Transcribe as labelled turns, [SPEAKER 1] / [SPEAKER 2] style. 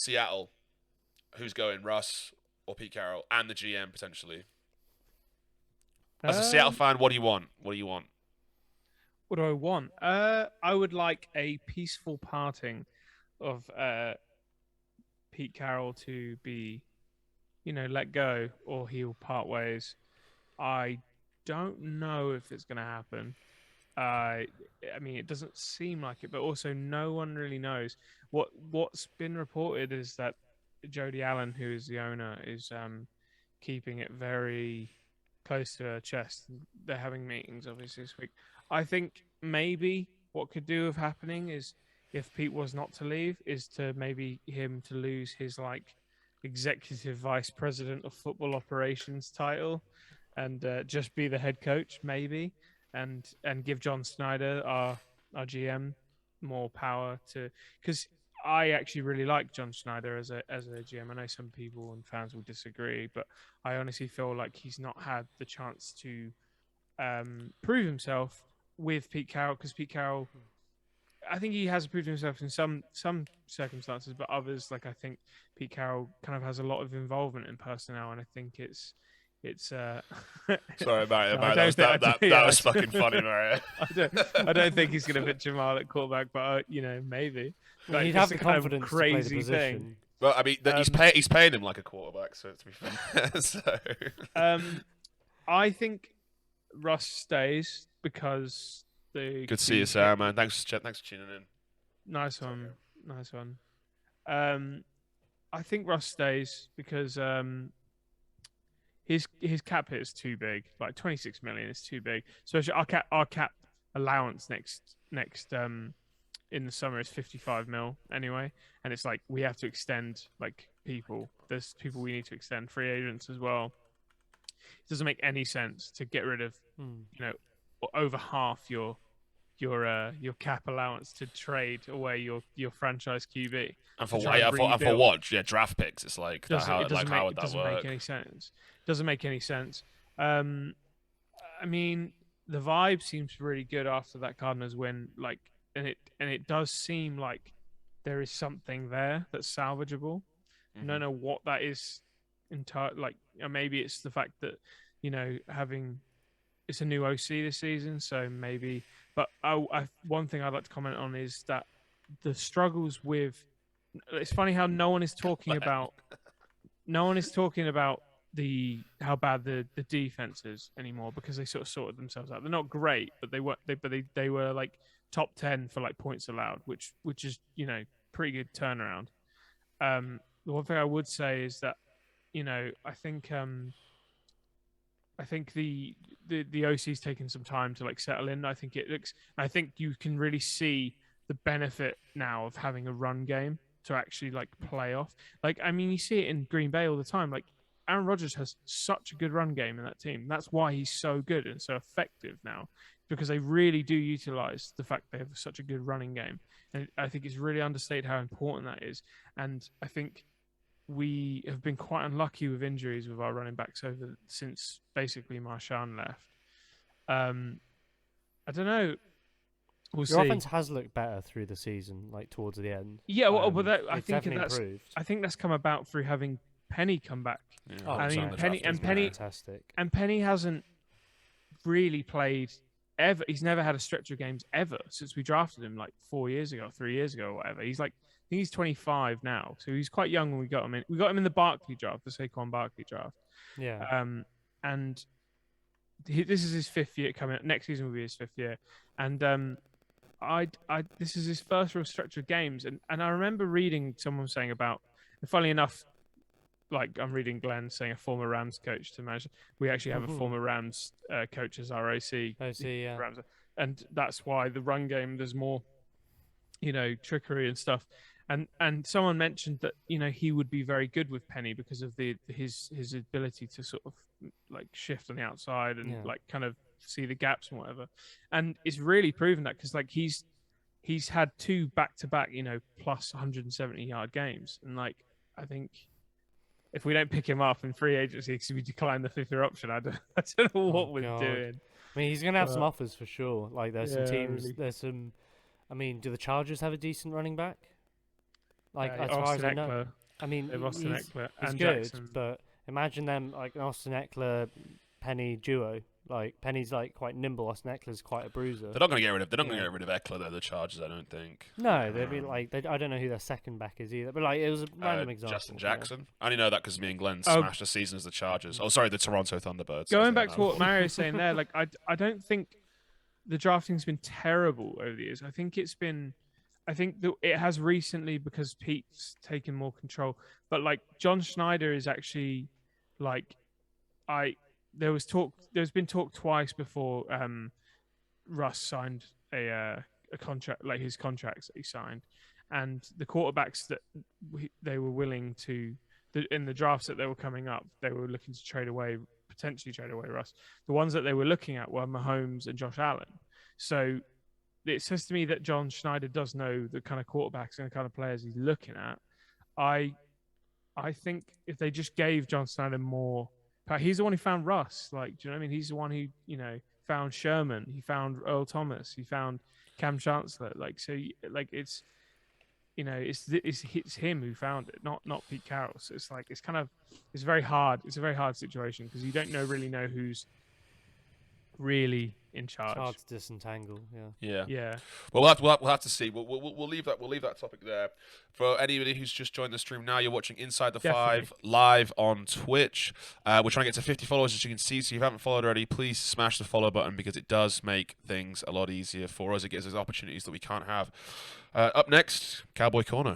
[SPEAKER 1] Seattle, who's going, Russ or Pete Carroll, and the GM potentially. As a Seattle
[SPEAKER 2] Um,
[SPEAKER 1] fan, what do you want? What do you want?
[SPEAKER 2] what do I want? I would like a peaceful parting of Pete Carroll to be, let go, or he'll part ways. I don't know if it's going to happen. Uh, I mean, it doesn't seem like it, but also no one really knows. What's been reported is that Jody Allen, who is the owner, is keeping it very close to her chest. They're having meetings, obviously, this week. I think maybe what could do of happening is if Pete was not to leave, is to maybe him to lose his like executive vice president of football operations title and just be the head coach, maybe, and give John Snyder, our GM, more power to because I actually really like John Schneider as a GM. I know some people and fans will disagree, but I honestly feel like he's not had the chance to prove himself with Pete Carroll because Pete Carroll, I think he has proved himself in some circumstances, but others, like I think Pete Carroll kind of has a lot of involvement in personnel, and I think it's
[SPEAKER 1] Sorry, Mario.
[SPEAKER 2] no, I
[SPEAKER 1] Mario, that
[SPEAKER 2] don't
[SPEAKER 1] was
[SPEAKER 2] think
[SPEAKER 1] that
[SPEAKER 2] yeah,
[SPEAKER 1] was fucking funny, Mario.
[SPEAKER 2] I don't think he's gonna put Jamal at quarterback, but maybe like
[SPEAKER 3] He'd
[SPEAKER 2] it's
[SPEAKER 3] have
[SPEAKER 2] a
[SPEAKER 3] the
[SPEAKER 2] kind of
[SPEAKER 3] confidence to play the
[SPEAKER 2] crazy thing.
[SPEAKER 3] position.
[SPEAKER 1] Well, I mean,
[SPEAKER 2] Um,
[SPEAKER 1] he's paying him like a quarterback, so to be fair. So
[SPEAKER 2] um, I think Russ stays because
[SPEAKER 1] good to see you,
[SPEAKER 2] the
[SPEAKER 1] Sarah, man. Thanks for tuning in.
[SPEAKER 2] nice
[SPEAKER 1] Sorry,
[SPEAKER 2] one, nice one. Um, I think Russ stays because his cap hit is too big. Like 26 million is too big. Especially our cap allowance next in the summer is 55 mil anyway, and it's like we have to extend like people. There's people we need to extend, free agents as well. It doesn't make any sense to get rid of
[SPEAKER 3] Hmm.
[SPEAKER 2] you know over half your cap allowance to trade away your franchise QB
[SPEAKER 1] and
[SPEAKER 2] to
[SPEAKER 1] for
[SPEAKER 2] try and
[SPEAKER 1] and for
[SPEAKER 2] rebuild.
[SPEAKER 1] what? Yeah, draft picks. It's like that.
[SPEAKER 2] Doesn't
[SPEAKER 1] How
[SPEAKER 2] it doesn't make
[SPEAKER 1] would
[SPEAKER 2] it
[SPEAKER 1] that
[SPEAKER 2] doesn't make
[SPEAKER 1] work?
[SPEAKER 2] any sense. Doesn't make any sense. Um, I mean, the vibe seems really good after that Cardinals win. Like, and it does seem like there is something there that's salvageable. I don't
[SPEAKER 1] Hmm.
[SPEAKER 2] know what that is. Entire like maybe it's the fact that having it's a new OC this season, so maybe. But one thing I'd like to comment on is that the struggles with. It's funny how no one is talking about the how bad the defense is anymore because they sort of sorted themselves out. They're not great, but they were like top 10 for like points allowed, which is pretty good turnaround. The one thing I would say is that I think the OC's taken some time to like settle in. I think it looks. I think you can really see the benefit now of having a run game to actually like play off. Like I mean, you see it in Green Bay all the time. Like Aaron Rodgers has such a good run game in that team. That's why he's so good and so effective now because they really do utilize the fact they have such a good running game. And I think it's really understated how important that is. And I think we have been quite unlucky with injuries with our running backs over since basically Marshawn left. Um, I don't know. We'll
[SPEAKER 3] Your
[SPEAKER 2] see.
[SPEAKER 3] offense has looked better through the season, like towards the end.
[SPEAKER 2] Yeah, well, but
[SPEAKER 3] It's definitely improved.
[SPEAKER 2] I think that's come about through having Penny come back.
[SPEAKER 1] Yeah,
[SPEAKER 3] Oh,
[SPEAKER 2] I
[SPEAKER 1] 100%
[SPEAKER 2] mean,
[SPEAKER 1] the
[SPEAKER 3] exactly.
[SPEAKER 1] draft
[SPEAKER 3] He's
[SPEAKER 1] is,
[SPEAKER 3] been
[SPEAKER 1] man.
[SPEAKER 3] fantastic.
[SPEAKER 2] Penny hasn't really played ever. He's never had a stretch of games ever since we drafted him like 4 years ago, 3 years ago, or whatever. He's like, I think he's 25 now, so he's quite young when we got him in. We got him in the Barkley draft, the Saquon Barkley draft.
[SPEAKER 3] Yeah.
[SPEAKER 2] And this is his fifth year coming up. Next season will be his fifth year, and this is his first real stretch of games, and I remember reading someone saying about, and funnily enough, like I'm reading Glenn saying a former Rams coach to manage. We actually have a former Rams coach as our OC.
[SPEAKER 3] I see. Yeah.
[SPEAKER 2] Rams, and that's why the run game there's more, trickery and stuff. And someone mentioned that he would be very good with Penny because of his ability to sort of like shift on the outside and
[SPEAKER 3] Yeah.
[SPEAKER 2] like kind of see the gaps and whatever. And it's really proven that because like he's had two back to back plus 170-yard games, and like I think if we don't pick him up in free agency because we decline the fifth-year option, I don't know what
[SPEAKER 3] Oh,
[SPEAKER 2] we're
[SPEAKER 3] God.
[SPEAKER 2] doing.
[SPEAKER 3] I mean, he's gonna have some
[SPEAKER 2] But
[SPEAKER 3] offers for sure. Like, there's some
[SPEAKER 2] yeah,
[SPEAKER 3] teams.
[SPEAKER 2] really.
[SPEAKER 3] There's some. I mean, do the Chargers have a decent running back? Like as far as
[SPEAKER 2] Austin
[SPEAKER 3] I know,
[SPEAKER 2] Eckler.
[SPEAKER 3] I mean,
[SPEAKER 2] They've Austin
[SPEAKER 3] he's
[SPEAKER 2] Eckler
[SPEAKER 3] he's
[SPEAKER 2] and
[SPEAKER 3] good,
[SPEAKER 2] Jackson.
[SPEAKER 3] but imagine them like an Austin Eckler Penny duo. Like Penny's like quite nimble. Austin Eckler's quite a bruiser.
[SPEAKER 1] They're not going to get rid of. They're not
[SPEAKER 3] Yeah.
[SPEAKER 1] going to get rid of Eckler though. The Chargers, I don't think.
[SPEAKER 3] No, they'd be like I don't know who their second back is either. But like it was a random example.
[SPEAKER 1] Justin Jackson. I only know that because me and Glenn
[SPEAKER 2] Oh.
[SPEAKER 1] smashed the season as the Chargers. Oh, sorry, the Toronto Thunderbirds.
[SPEAKER 2] Going back to what Mario's saying there, like I don't think the drafting's been terrible over the years. I think it has recently because Pete's taken more control. But like John Schneider is actually like there's been talk twice before Russ signed a contract, like his contracts that he signed, and the quarterbacks that they were willing to in the drafts that they were coming up, they were looking to potentially trade away Russ. The ones that they were looking at were Mahomes and Josh Allen. So it says to me that John Schneider does know the kind of quarterbacks and the kind of players he's looking at. I think if they just gave John Schneider more, he's the one who found Russ. Like, do you know what I mean? He's the one who found Sherman. He found Earl Thomas. He found Cam Chancellor. Like, so like it's him who found it, not Pete Carroll. So it's like it's very hard. It's a very hard situation because you don't really know who's really in charge.
[SPEAKER 3] It's hard to disentangle.
[SPEAKER 1] Yeah.
[SPEAKER 2] Yeah.
[SPEAKER 1] Well, we'll have to see. We'll leave that topic there. For anybody who's just joined the stream now, you're watching Inside the
[SPEAKER 2] Definitely.
[SPEAKER 1] Five live on Twitch. We're trying to get to 50 followers, as you can see. So if you haven't followed already, please smash the follow button because it does make things a lot easier for us. It gives us opportunities that we can't have. Up next, Cowboy Corner.